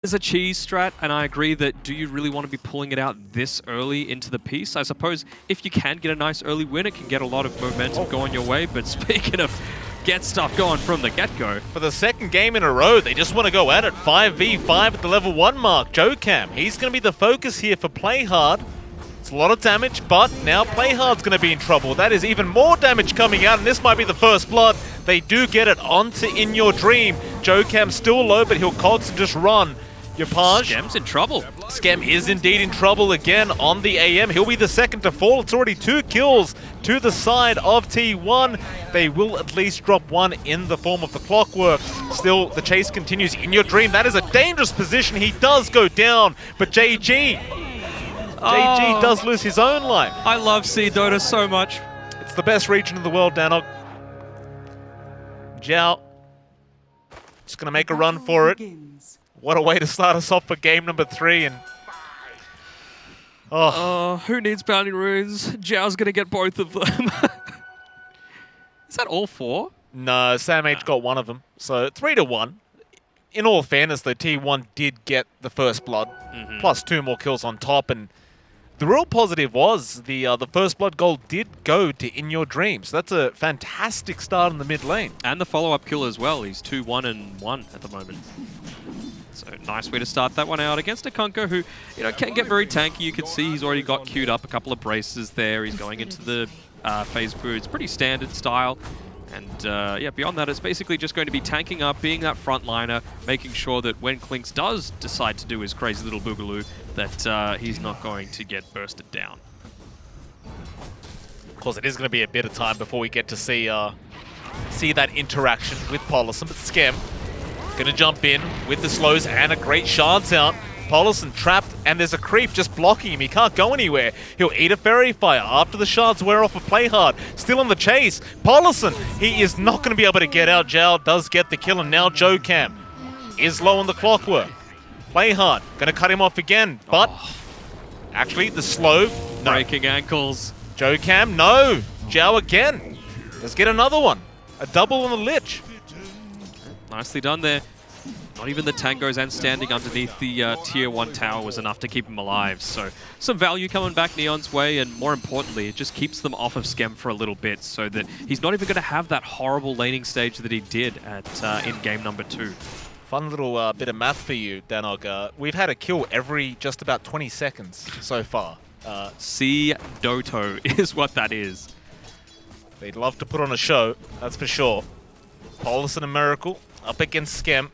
There's a cheese strat, and I agree that do you really want to be pulling it out this early into the piece? I suppose if you can get a nice early win, it can get a lot of momentum going your way, but speaking of get stuff going from the get-go. For the second game in a row, they just want to go at it. 5v5 at the level 1 mark. Jocam, he's going to be the focus here for Play Hard. It's a lot of damage, but now Play Hard's going to be in trouble. That is even more damage coming out, and this might be the first blood. They do get it onto In Your Dream. Jocam's still low, but he'll cogs and just run. Yapaj. Skem's in trouble. Skem is indeed in trouble again on the AM. He'll be the second to fall. It's already 2 kills to the side of T1. They will at least drop one in the form of the Clockwork. Still, the chase continues. In Your Dream, that is a dangerous position. He does go down, but JG does lose his own life. I love Dota so much. It's the best region in the world, Danog. Zhao just going to make a run for it. What a way to start us off for game number 3. And who needs bounty runes? Zhao's gonna get both of them. Is that all 4? No, Sam H got one of them. So 3-1. In all fairness, though, T1 did get the first blood, plus 2 more kills on top. And the real positive was the first blood goal did go to In Your Dream. So that's a fantastic start in the mid lane. And the follow-up kill as well. He's 2-1-1 at the moment. So nice way to start that one out against a Kunkka who, can get very tanky. You can see he's already got queued up a couple of braces there. He's going into the phase boot. It's pretty standard style. And yeah, beyond that, it's basically just going to be tanking up, being that frontliner, making sure that when Klinks does decide to do his crazy little boogaloo, that he's not going to get bursted down. Of course, it is going to be a bit of time before we get to see that interaction with Polison, but Skem gonna jump in with the slows and a great chance out. Polison trapped, and there's a creep just blocking him. He can't go anywhere. He'll eat a fairy fire after the shards wear off of Play Hard. Still on the chase. Polison, he is not going to be able to get out. Zhao does get the kill, and now Jocam is low on the Clockwork. Play Hard gonna cut him off again, but actually the slow. No. Breaking ankles. Jocam, no. Zhao again. Let's get another one. A double on the Lich. Nicely done there. Not even the tangos and standing underneath the tier 1 tower was enough to keep him alive. So some value coming back Neon's way, and more importantly, it just keeps them off of Skem for a little bit so that he's not even going to have that horrible laning stage that he did at in game number 2. Fun little bit of math for you, Danog. We've had a kill every just about 20 seconds so far. See Doto is what that is. They'd love to put on a show, that's for sure. Polison and Miracle up against Skem.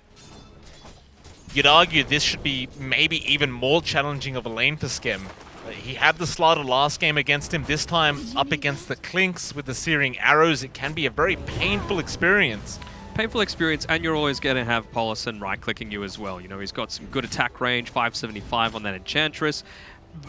You'd argue this should be maybe even more challenging of a lane for Skem. He had the Slaughter last game against him. This time up against the Klinks with the Searing Arrows. It can be a very painful experience. Painful experience, and you're always going to have Polison right-clicking you as well. He's got some good attack range, 575 on that Enchantress.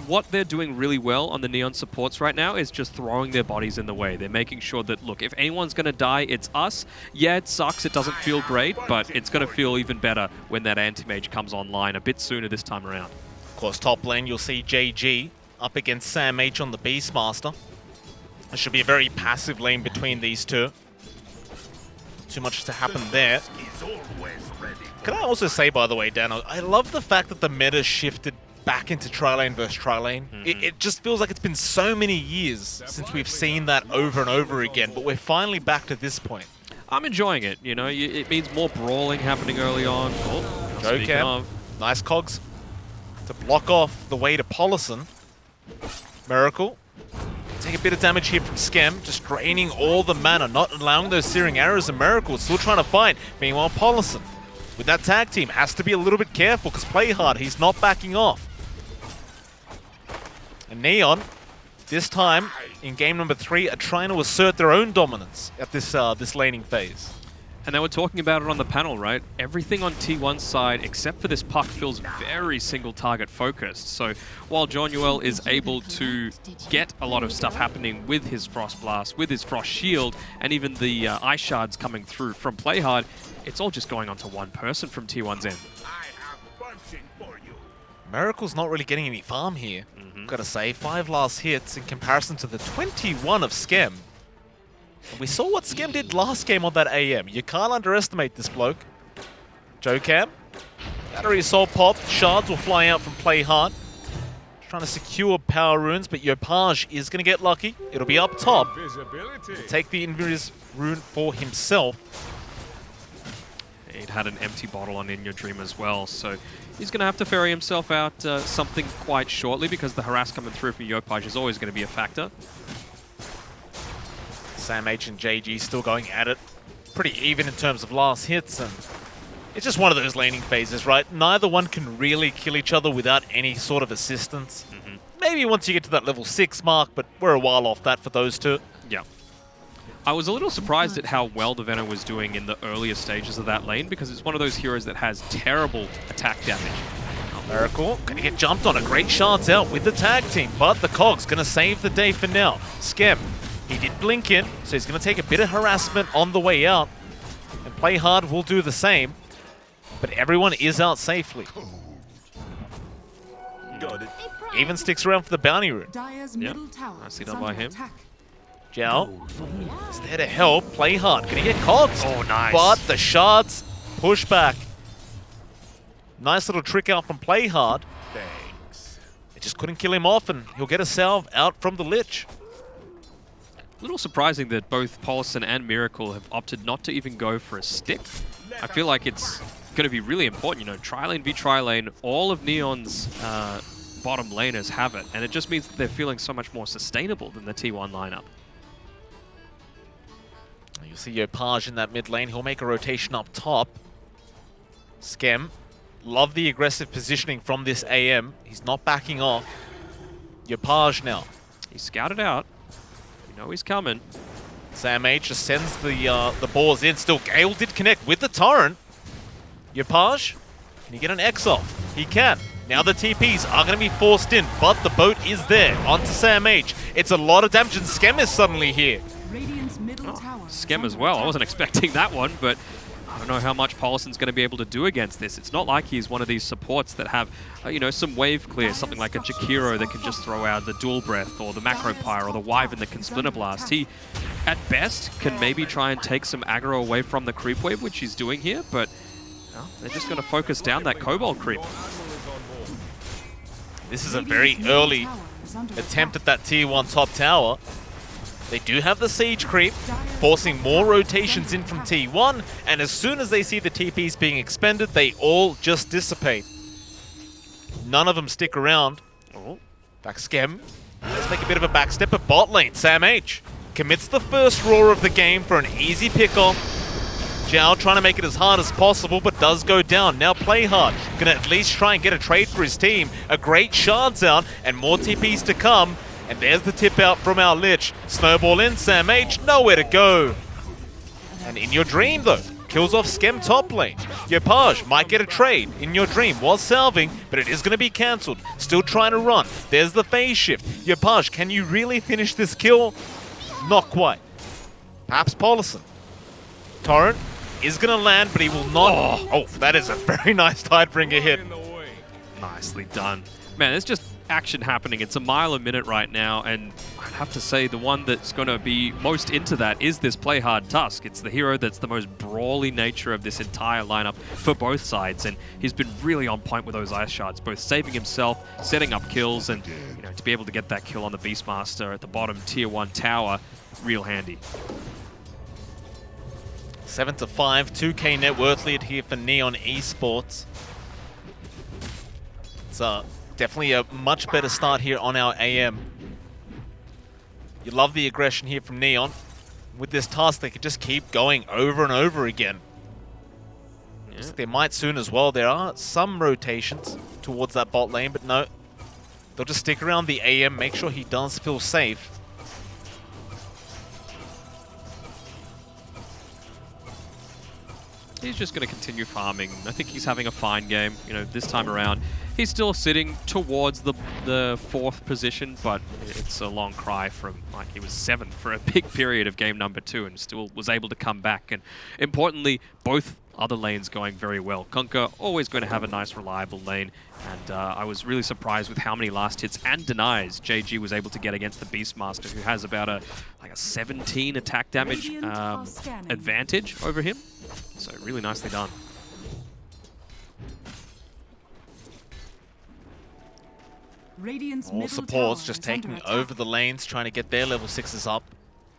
What they're doing really well on the Neon supports right now is just throwing their bodies in the way. They're making sure that, look, if anyone's going to die, it's us. Yeah, it sucks, it doesn't feel great, but it's going to feel even better when that anti-mage comes online a bit sooner this time around. Of course, top lane, you'll see JG up against Sam H on the Beastmaster. It should be a very passive lane between these two. Too much to happen there. Can I also say, by the way, Dan, I love the fact that the meta shifted back into tri-lane versus tri-lane. It just feels like it's been so many years since we've seen that over and over again, but we're finally back to this point. I'm enjoying it, it means more brawling happening early on. Jocam, nice cogs to block off the way to Polison. Miracle, take a bit of damage here from Skem, just draining all the mana, not allowing those Searing Arrows, and Miracle still trying to fight. Meanwhile, Polison, with that tag team, has to be a little bit careful because Play Hard, he's not backing off. And Neon, this time, in game number 3, are trying to assert their own dominance at this laning phase. And they were talking about it on the panel, right? Everything on T1's side, except for this puck, feels very single target focused. So while Jonuel is able to get a lot of stuff happening with his Frost Blast, with his Frost Shield, and even the Ice Shards coming through from Play Hard, it's all just going on to one person from T1's end. Miracle's not really getting any farm here. Gotta say, 5 last hits in comparison to the 21 of Skem. And we saw what Skem did last game on that AM. You can't underestimate this bloke. Jocam, Battery Assault pop. Shards will fly out from Play Hard. Trying to secure power runes, but Yopaj is going to get lucky. It'll be up top. He'll take the Invis rune for himself. He'd had an empty bottle on In Your Dream as well, so he's going to have to ferry himself out something quite shortly because the harass coming through from Yopaj is always going to be a factor. Sam H and JG still going at it. Pretty even in terms of last hits, and it's just one of those laning phases, right? Neither one can really kill each other without any sort of assistance. Maybe once you get to that level 6 mark, but we're a while off that for those two. Yeah. I was a little surprised at how well the Venom was doing in the earlier stages of that lane because it's one of those heroes that has terrible attack damage. Miracle gonna get jumped on. A great shards out with the tag team, but the Cog's gonna save the day for now. Skem, he did blink in, so he's gonna take a bit of harassment on the way out. And Play Hard will do the same, but everyone is out safely. Got it. Even sticks around for the bounty rune. Yep, nicely done by him. Jiao is there to help. Play Hard gonna get cogs. Oh, nice. But the shards push back. Nice little trick out from Play Hard. Thanks. It just couldn't kill him off, and he'll get a salve out from the Lich. A little surprising that both Paulson and Miracle have opted not to even go for a stick. I feel like it's going to be really important. You know, tri-lane v tri-lane, all of Neon's bottom laners have it, and it just means that they're feeling so much more sustainable than the T1 lineup. You'll see Yopaj in that mid lane. He'll make a rotation up top. Skem, love the aggressive positioning from this AM. He's not backing off. Yopaj now. He's scouted out. You know he's coming. Sam H just sends the balls in. Still, Gale did connect with the Torrent. Yopaj, can he get an X off? He can. Now the TPs are going to be forced in, but the boat is there. Onto Sam H. It's a lot of damage, and Skem is suddenly here. Skem as well. I wasn't expecting that one, but I don't know how much Paulson's going to be able to do against this. It's not like he's one of these supports that have, you know, some wave clear, something like a Jakiro that can just throw out the dual breath, or the macro pyre, or the Wyvern that can splinter blast. He, at best, can maybe try and take some aggro away from the creep wave, which he's doing here, but well, they're just going to focus down that Kobold creep. This is a very early attempt at that tier 1 top tower. They do have the siege creep, forcing more rotations in from T1, and as soon as they see the TPs being expended, they all just dissipate. None of them stick around. Oh, back Skem. Let's make a bit of a backstep at bot lane. Sam H commits the first roar of the game for an easy pickoff. Jiao trying to make it as hard as possible, but does go down. Now Play Hard gonna at least try and get a trade for his team. A great shards out, and more TPs to come. And there's the tip out from our Lich. Snowball in, Sam H, nowhere to go. And In Your Dream, though, kills off Skem top lane. Yopaj might get a trade. In Your Dream was salving, but it is going to be cancelled. Still trying to run. There's the phase shift. Yopaj, can you really finish this kill? Not quite. Perhaps Paulson. Torrent is going to land, but he will not. Oh, that is a very nice Tidebringer hit. Nicely done. Man, it's just action happening. It's a mile a minute right now, and I'd have to say the one that's going to be most into that is this Play Hard Tusk. It's the hero that's the most brawly nature of this entire lineup for both sides, and he's been really on point with those ice shards, both saving himself, setting up kills, and you know, to be able to get that kill on the Beastmaster at the bottom tier 1 tower, real handy. 7-5, 2K net worth lead here for Neon Esports. It's definitely a much better start here on our AM. You love the aggression here from Neon. With this task, they could just keep going over and over again. Yeah. They might soon as well. There are some rotations towards that bot lane, but no. They'll just stick around the AM, make sure he does feel safe. He's just going to continue farming. I think he's having a fine game. You know, this time around, he's still sitting towards the 4th position, but it's a long cry from, like, he was 7th for a big period of game number 2 and still was able to come back. And importantly, both other lanes going very well. Kunkka always going to have a nice, reliable lane, and I was really surprised with how many last hits and denies JG was able to get against the Beastmaster, who has about a 17 attack damage advantage over him. So really nicely done. All supports just taking over the lanes, trying to get their level 6s up.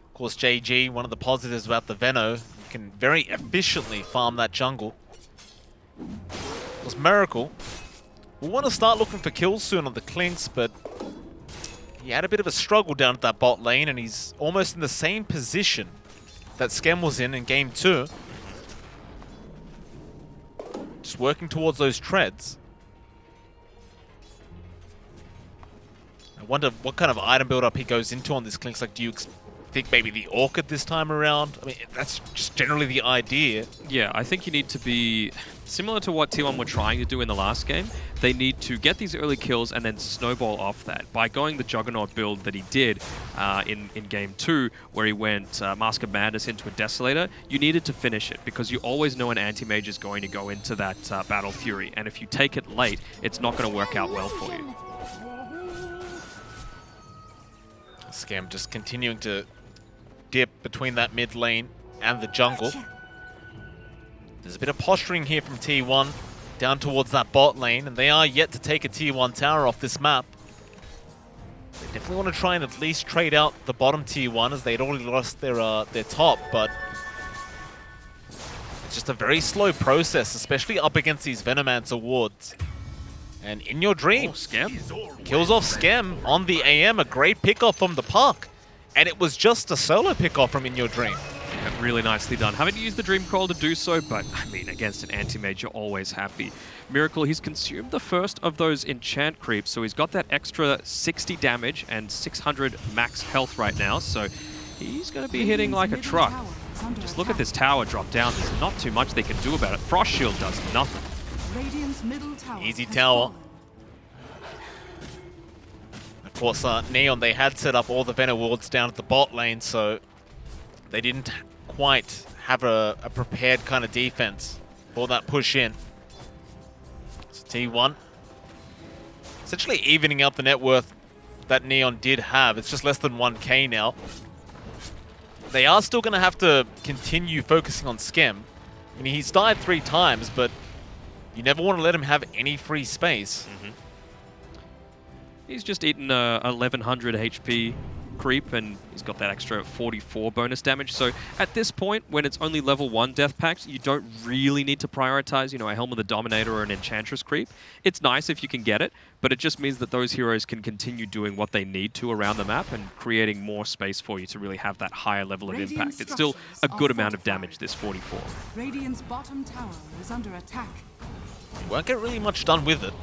Of course, JG, one of the positives about the Veno, you can very efficiently farm that jungle. Of course, Miracle will want to start looking for kills soon on the Clinks, but he had a bit of a struggle down at that bot lane, and he's almost in the same position that Skem was in Game 2. Just working towards those treads. I wonder what kind of item build-up he goes into on this Clinks. Like, do you think maybe the Orchid this time around? I mean, that's just generally the idea. Yeah, I think you need to be similar to what T1 were trying to do in the last game. They need to get these early kills and then snowball off that. By going the Juggernaut build that he did in Game 2, where he went Mask of Madness into a Desolator, you needed to finish it, because you always know an anti-mage is going to go into that Battle Fury, and if you take it late, it's not going to work out well for you. Skem just continuing to dip between that mid lane and the jungle. There's a bit of posturing here from T1 down towards that bot lane, and they are yet to take a Tier 1 tower off this map. They definitely want to try and at least trade out the bottom Tier 1, as they'd already lost their top, but it's just a very slow process, especially up against these Venomancer wards. And In Your Dream, Skem kills off Skem on the AM, a great pickoff from the Puck. And it was just a solo pickoff from In Your Dream. Yeah, really nicely done. Haven't used the Dream Coil to do so, but I mean, against an anti-mage, you're always happy. Miracle, he's consumed the first of those enchant creeps, so he's got that extra 60 damage and 600 max health right now, so he's going to be hitting like a truck. Just look at this tower drop down. There's not too much they can do about it. Frost Shield does nothing. Easy tower. Of course, Neon, they had set up all the Venom wards down at the bot lane, so they didn't quite have a prepared kind of defense for that push in. So T1 essentially evening out the net worth that Neon did have. It's just less than 1k now. They are still going to have to continue focusing on Skem. I mean, he's died 3 times, but you never want to let him have any free space. He's just eaten a 1100 HP creep, and he's got that extra 44 bonus damage. So at this point, when it's only level 1 death packs, you don't really need to prioritize, you know, a Helm of the Dominator or an Enchantress creep. It's nice if you can get it, but it just means that those heroes can continue doing what they need to around the map and creating more space for you to really have that higher level of impact. It's still a good amount of damage, this 44. Radiant's bottom tower is under attack. You won't get really much done with it.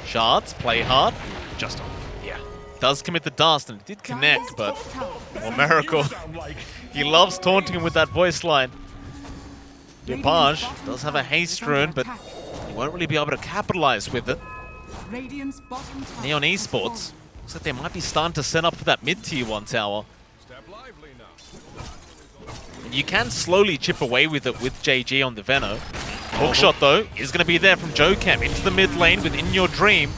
Shards, play hard. Just on. Yeah. Does commit the dust, and it did connect, but well, Miracle, he loves taunting him with that voice line. Dupage does have a haste rune, but he won't really be able to capitalize with it. Neon Esports, looks like they might be starting to set up for that mid-tier 1 tower. And you can slowly chip away with it with JG on the Veno. Hookshot, though, is going to be there from Jokam into the mid lane with In Your Dream.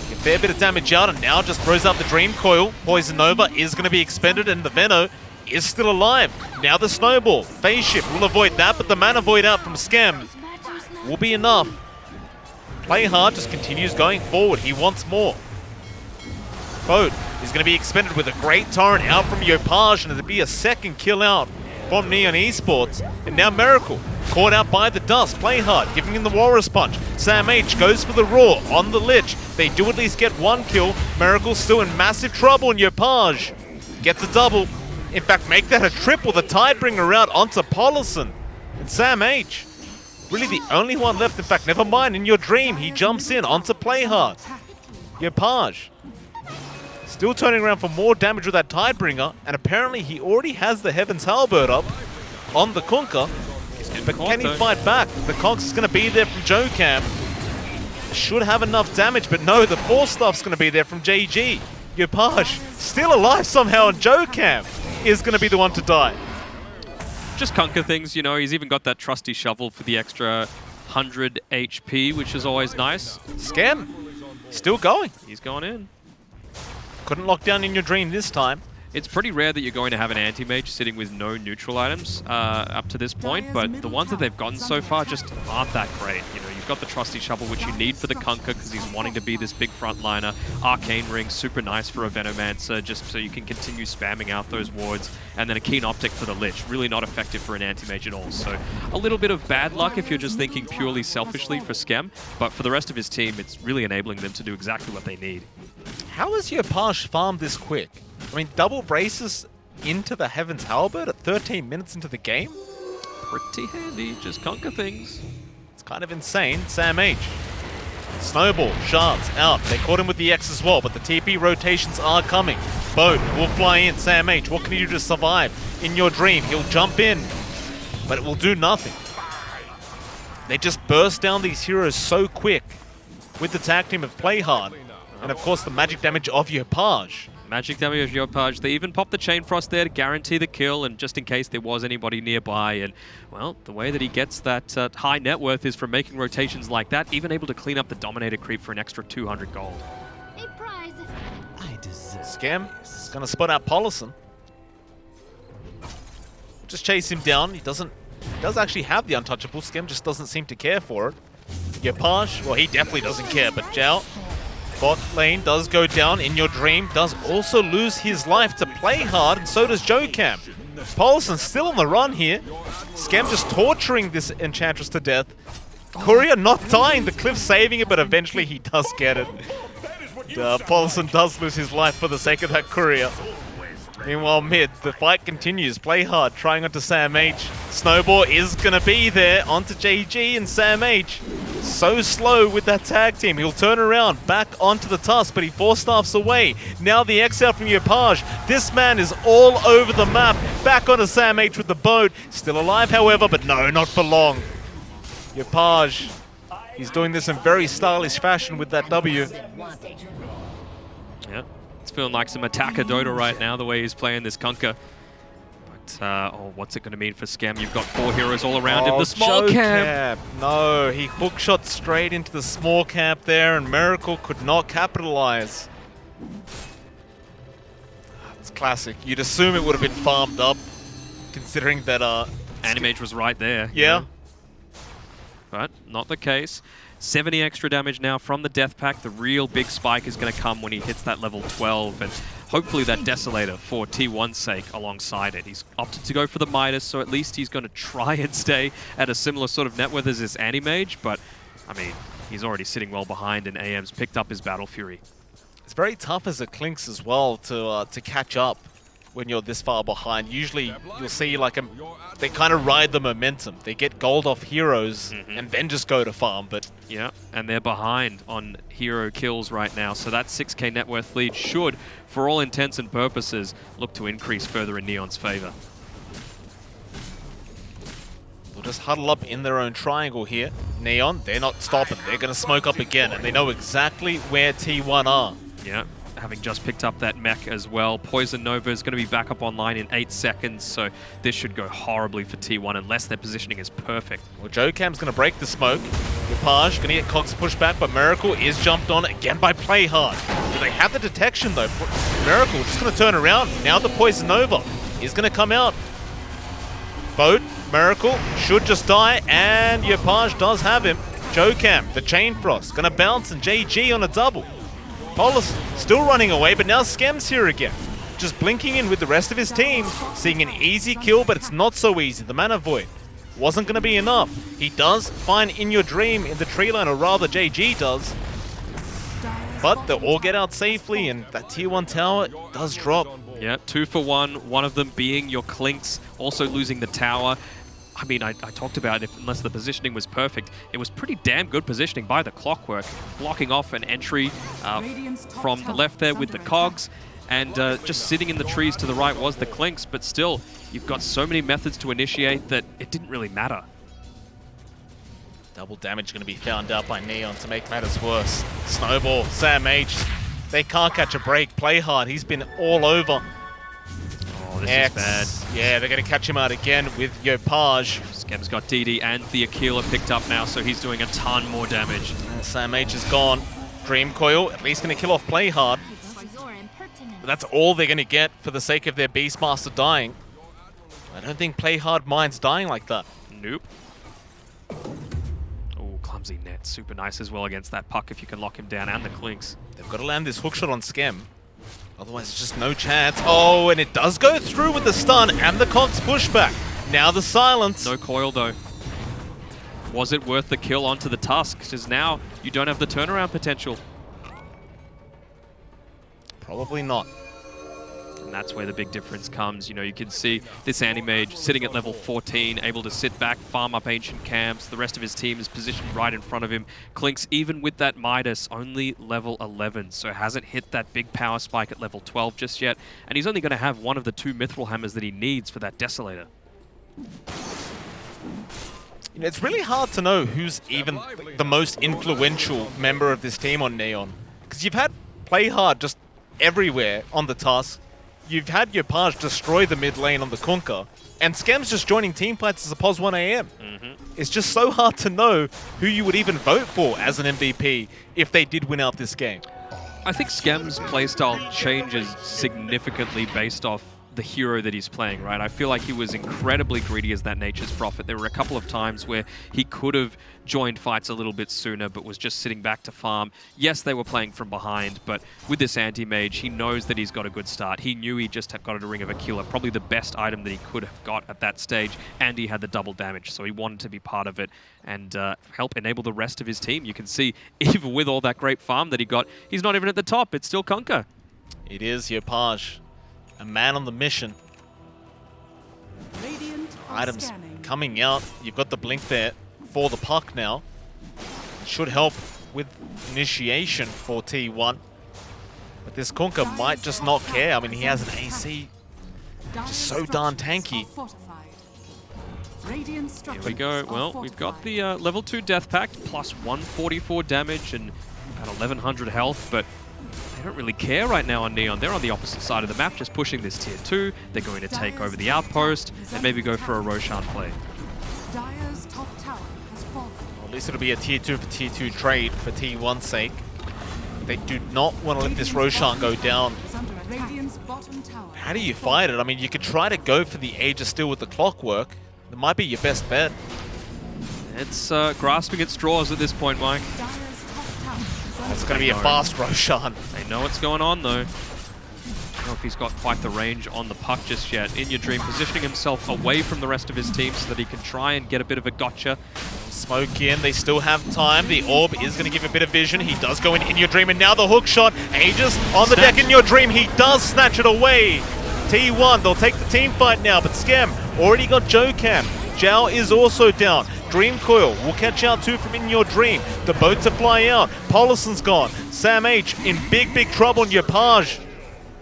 A fair bit of damage out, and now just throws out the Dream Coil. Poison Nova is going to be expended, and the Veno is still alive. Now the Snowball. Phase Shift will avoid that, but the Mana Void out from Skem will be enough. Play hard just continues going forward. He wants more. Boat is going to be expended with a great torrent out from Yopage, and it'll be a second kill out from Neon Esports. And now Miracle, caught out by the dust. Play hard, giving him the Walrus Punch. Sam H goes for the Roar on the Lich. They do at least get 1 kill. Miracle's still in massive trouble, and Yopage gets a double. In fact, make that a triple. The Tidebringer out onto Polison. And Sam H, really the only one left. In fact, never mind, In Your Dream, he jumps in onto Play Hard. Yopage still turning around for more damage with that Tidebringer, and apparently he already has the Heaven's Halberd up on the Kunkka. But can he fight back? The Conks is going to be there from Jokam. Should have enough damage, but no, the Force Staff's going to be there from JG. Yopage still alive somehow, and Jokam is going to be the one to die. Just Kunkka things, you know, he's even got that trusty shovel for the extra 100 HP, which is always nice. Skem still going. He's gone in. Couldn't lock down In Your Dream this time. it's pretty rare that you're going to have an anti-mage sitting with no neutral items up to this point, but the ones that they've gotten so far just aren't that great. You know, you've got the Trusty Shovel, which you need for the Kunkka because he's wanting to be this big frontliner. Arcane Ring, super nice for a Venomancer, just so you can continue spamming out those wards. And then a Keen Optic for the Lich, really not effective for an anti-mage at all. So a little bit of bad luck if you're just thinking purely selfishly for Skem, but for the rest of his team, it's really enabling them to do exactly what they need. How is Yopaj farmed this quick? I mean, double braces into the Heaven's Halberd at 13 minutes into the game? Pretty handy, just conquer things. It's kind of insane. Sam H. Snowball, Shards out. They caught him with the X as well, but the TP rotations are coming. Boat will fly in. Sam H, what can you do to survive? In your dream, he'll jump in, but it will do nothing. They just burst down these heroes so quick with the tag team of Play Hard. And of course, the magic damage of Yopaj. Magic damage of Yopaj. They even popped the Chain Frost there to guarantee the kill, and just in case there was anybody nearby. And, well, the way that he gets that high net worth is from making rotations like that, even able to clean up the Dominator creep for an extra 200 gold. A prize. Scam is going to spot out Polison. Just chase him down. He does actually have the untouchable. Scam just doesn't seem to care for it. Yopaj, well, he definitely doesn't care, but Zhao, bot lane does go down. In your dream does also lose his life to Play Hard, and so does Jokam. Polison still on the run here. Scam just torturing this Enchantress to death. Courier not dying, the Cliff saving it, but eventually he does get it. Polison does lose his life for the sake of that Courier. Meanwhile, mid, the fight continues. Play Hard trying onto Sam H. Snowball is going to be there onto JG, and Sam H. So slow with that tag team. He'll turn around back onto the Tusk, but he four-staffs away. Now the X out from Yopaj. This man is all over the map. Back onto Sam H with the boat. Still alive, however, but no, not for long. Yopaj, he's doing this in very stylish fashion with that W. Yeah, it's feeling like some attacker Dota right now, the way he's playing this Kunkka. But, oh, what's it going to mean for Scam? You've got 4 heroes all around him. The small camp! No, he hookshot straight into the small camp there, and Miracle could not capitalize. It's classic. You'd assume it would have been farmed up, considering that Animage was right there. Yeah. But not the case. 70 extra damage now from the Death Pack. The real big spike is going to come when he hits that level 12, and hopefully that Desolator for T1's sake alongside it. He's opted to go for the Midas, so at least he's going to try and stay at a similar sort of net worth as this Anti-Mage, but, I mean, he's already sitting well behind, and AM's picked up his Battle Fury. It's very tough as it clinks as well to catch up when you're this far behind. Usually you'll see like they kind of ride the momentum. They get gold off heroes and then just go to farm, but yeah, and they're behind on hero kills right now, so that 6k net worth lead should, for all intents and purposes, look to increase further in Neon's favor. They'll just huddle up in their own triangle here. Neon, they're not stopping. They're going to smoke up again, and they know exactly where T1 are. Yeah, having just picked up that mech as well. Poison Nova is going to be back up online in 8 seconds, so this should go horribly for T1 unless their positioning is perfect. Well, Jokam's going to break the smoke. Yopaj going to get Cox pushed back, but Miracle is jumped on again by Play Hard. Do they have the detection though? Miracle just going to turn around. Now the Poison Nova is going to come out. Boat, Miracle should just die, and Yopaj does have him. Jokam, the Chain Frost, going to bounce, and JG on a double. Polus still running away, but now Skem's here again. Just blinking in with the rest of his team, seeing an easy kill, but it's not so easy. The Mana Void wasn't going to be enough. He does find In Your Dream in the tree line, or rather JG does. But they'll all get out safely, and that tier 1 tower does drop. Yeah, 2 for 1, one of them being your Clinks, also losing the tower. I mean, I talked about it, unless the positioning was perfect, it was pretty damn good positioning by the Clockwork, blocking off an entry from the left there with the Cogs, and just sitting in the trees to the right was the Clinks, but still, you've got so many methods to initiate that it didn't really matter. Double damage going to be found out by Neon to make matters worse. Snowball, Sam H, they can't catch a break. Play Hard, he's been all over. Oh, this is bad. Yeah, they're going to catch him out again with Yopaj. Skem's got DD and the Aquila picked up now, so he's doing a ton more damage. Sam H is gone. Dream Coil, at least going to kill off Play Hard. But that's all they're going to get for the sake of their Beastmaster dying. I don't think Play Hard minds dying like that. Nope. Oh, clumsy net. Super nice as well against that puck if you can lock him down and the clinks. They've got to land this hookshot on Skem. Otherwise, it's just no chance. Oh, and it does go through with the stun and the Conk's pushback. Now the silence. No coil though. Was it worth the kill onto the Tusk? Because now you don't have the turnaround potential. Probably not. And that's where the big difference comes. You know, you can see this Anti-Mage sitting at level 14, able to sit back, farm up ancient camps. The rest of his team is positioned right in front of him. Clinks, even with that Midas, only level 11, so hasn't hit that big power spike at level 12 just yet. And he's only going to have one of the 2 Mithril Hammers that he needs for that Desolator. You know, it's really hard to know who's even the most influential member of this team on Neon. Because you've had Play Hard just everywhere on the Tusk. You've had your Page destroy the mid lane on the Kunkka, and Skem's just joining team fights as a POS 1am. It's just so hard to know who you would even vote for as an MVP if they did win out this game. I think Skem's playstyle changes significantly based off the hero that he's playing, right? I feel like he was incredibly greedy as that Nature's Prophet. There were a couple of times where he could have joined fights a little bit sooner, but was just sitting back to farm. Yes, they were playing from behind, but with this Anti-Mage, he knows that he's got a good start. He knew he just had got a Ring of Aquila, probably the best item that he could have got at that stage, and he had the double damage, so he wanted to be part of it and help enable the rest of his team. You can see, even with all that great farm that he got, he's not even at the top. It's still Kunkka. It is your Page. A man on the mission. Items coming out. You've got the blink there for the puck now. Should help with initiation for T1. But this Kunkka might just not care. I mean, he has an AC. Just so darn tanky. Here we go. Well, we've got the level 2 Death Pact, plus 144 damage and about 1100 health, but they don't really care right now on Neon. They're on the opposite side of the map, just pushing this tier 2. They're going to take over the outpost and maybe go for a Roshan play. Dire's top tower has fallen. Well, at least it'll be a tier 2 for tier 2 trade for T1's sake. They do not want to let this Roshan go down. How do you fight it? I mean, you could try to go for the Aegis still with the clockwork. That might be your best bet. It's grasping at straws at this point, Mike. It's going to be a fast Roshan. They know what's going on, though. I don't know if he's got quite the range on the puck just yet. In Your Dream positioning himself away from the rest of his team so that he can try and get a bit of a gotcha. Smoke in, they still have time. The orb is going to give a bit of vision. He does go in Your Dream, and now the hook shot. Aegis on the deck in Your Dream. He does snatch it away. T1, they'll take the team fight now, but Skem already got Jokam. Zhao is also down. Dream Coil will catch out too from In Your Dream. The boat to fly out. Polison's gone. Sam H in big, big trouble. And your Page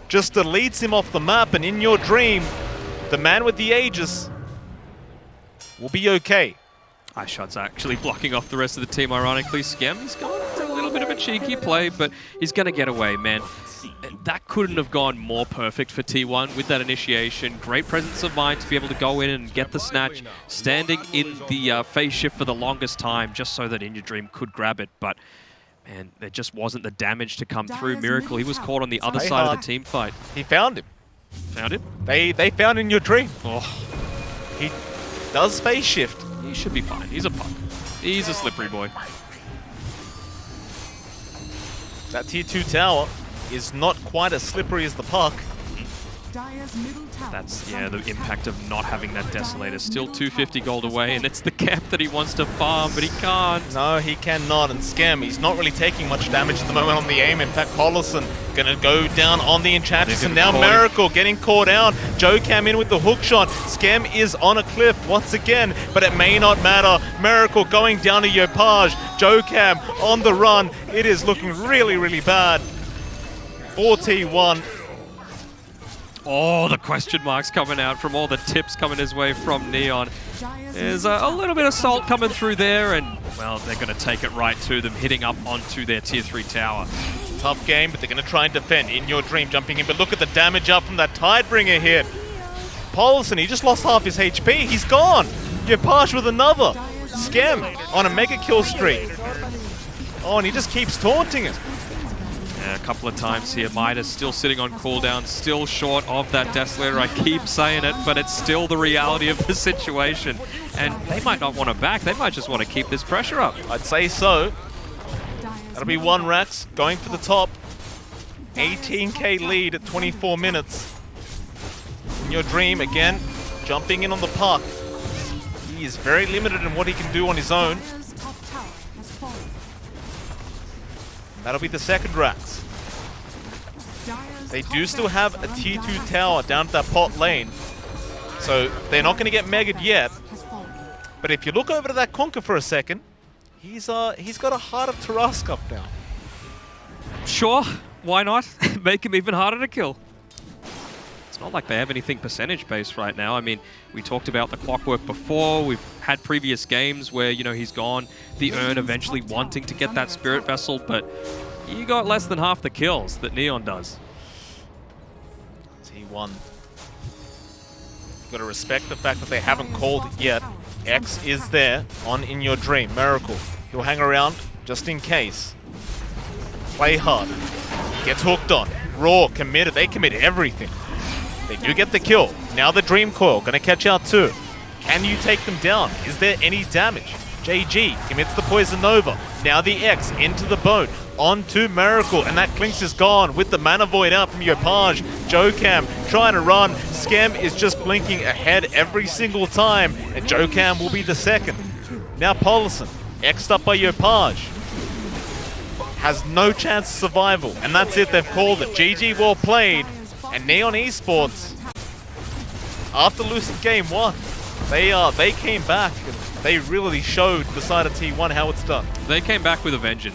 just deletes him off the map. And In Your Dream, the man with the Aegis will be okay. iShot's actually blocking off the rest of the team, ironically. Skem's going for a little bit of a cheeky play, but he's going to get away, man. That couldn't have gone more perfect for T1 with that initiation. Great presence of mind to be able to go in and get the snatch, standing in the phase shift for the longest time just so that In Your Dream could grab it. But, man, there just wasn't the damage to come through. Miracle, he was caught on the other side of the team fight. He found him. Found him? They found In Your Dream. Oh. He does phase shift. He should be fine. He's a puck. He's a slippery boy. That tier 2 tower is not quite as slippery as the puck. That's, yeah, the impact of not having that Desolator. Still 250 gold away, and it's the camp that he wants to farm, but he can't. No, he cannot, and Skem, he's not really taking much damage at the moment on the aim. In fact, Polison gonna go down on the Enchantress, and now Miracle getting caught out. Jokam in with the hook shot. Skem is on a cliff once again, but it may not matter. Miracle going down to your Page. Jokam on the run. It is looking really, really bad for T1. Oh, the question marks coming out from all the tips coming his way from Neon. There's a little bit of salt coming through there, and, well, they're going to take it right to them, hitting up onto their tier 3 tower. Tough game, but they're going to try and defend. In Your Dream jumping in, but look at the damage up from that Tidebringer hit. Paulson, he just lost half his HP. He's gone. Your Page with another. Skem on a mega kill streak. Oh, and he just keeps taunting him. Yeah, a couple of times here. Midas still sitting on cooldown, still short of that Desolator. I keep saying it, but it's still the reality of the situation. And they might not want to back. They might just want to keep this pressure up. I'd say so. That'll be one Rex going for the top. 18k lead at 24 minutes. In your dream, again, jumping in on the puck. He is very limited in what he can do on his own. Dire's top tower has fallen. That'll be the second Rex. Dire's They top do still have a barracks tier 2 around tower down at that pot lane. So they're not going to get megged yet. has fallen. But if you look over to that Conker for a second, he's got a Heart of Tarask up now. Sure, why not? Make him even harder to kill. It's not like they have anything percentage-based right now. I mean, we talked about the clockwork before. We've had previous games where, you know, he's gone the Urn eventually wanting to get that Spirit Vessel, but you got less than half the kills that Neon does. T1. You've got to respect the fact that they haven't called it yet. X is there on In Your Dream. Miracle. He'll hang around just in case. Play hard. Gets hooked on. Raw, committed. They commit everything. They do get the kill. Now the Dream Coil. Gonna catch out too. Can you take them down? Is there any damage? JG commits the Poison Nova. Now the X into the boat. Onto Miracle. And that Clinks is gone with the Mana Void out from Yopaj. Jocam trying to run. Skem is just blinking ahead every single time. And Jocam will be the second. Now Paulison. X'd up by Yopaj. Has no chance of survival. And that's it. They've called it. GG well played. And Neon Esports, after losing game 1, they came back and they really showed the side of T1 how it's done. They came back with a vengeance.